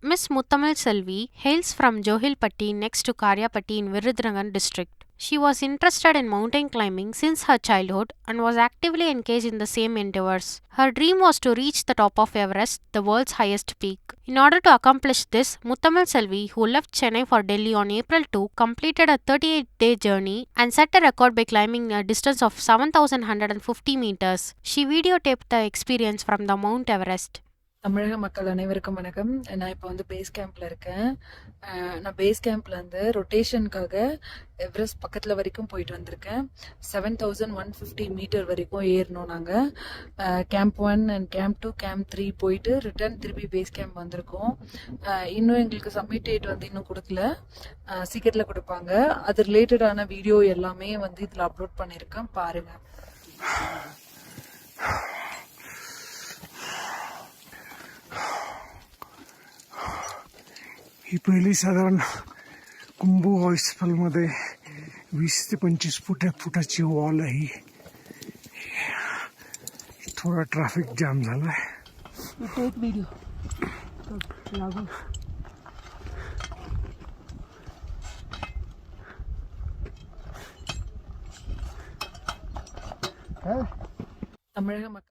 Miss Muthamal Selvi hails from Johilpatti next to Karyapatti in Virudhunagar district. She was interested in mountain climbing since her childhood and was actively engaged in the same endeavors. Her dream was to reach the top of Everest, the world's highest peak. In order to accomplish this, Muthamal Selvi, who left Chennai for Delhi on April 2, completed a 38-day journey and set a record by climbing a distance of 7,150 meters. She videotaped the experience from the Mount Everest. தமிழக மக்கள் அனைவருக்கும் வணக்கம். நான் இப்போ வந்து base கேம்பில் இருக்கேன். நான் பேஸ் கேம்ப்லேருந்து ரொட்டேஷனுக்காக எவரெஸ்ட் பக்கத்தில் வரைக்கும் போயிட்டு வந்திருக்கேன். 7,150 மீட்டர் வரைக்கும் ஏறணும். நாங்கள் கேம்ப் 1 அண்ட் கேம்ப் 2 கேம்ப் 3 போயிட்டு ரிட்டர்ன் திருப்பி பேஸ் கேம்ப் வந்திருக்கோம். இன்னும் எங்களுக்கு சப்மிட் டேட் வந்து இன்னும் கொடுக்கல, சீக்கிரத்தில் கொடுப்பாங்க. அது ரிலேட்டடான வீடியோ எல்லாமே வந்து இதில் அப்லோட் பண்ணியிருக்கேன், பாருங்கள். ही पहिली साधारण कुंभो हॉस्पिटलमध्ये 20 ते 25 फुटाची वॉल आहे. थोडा ट्रॅफिक जाम झालाय. टेक व्हिडिओ தமிழக மக்கள்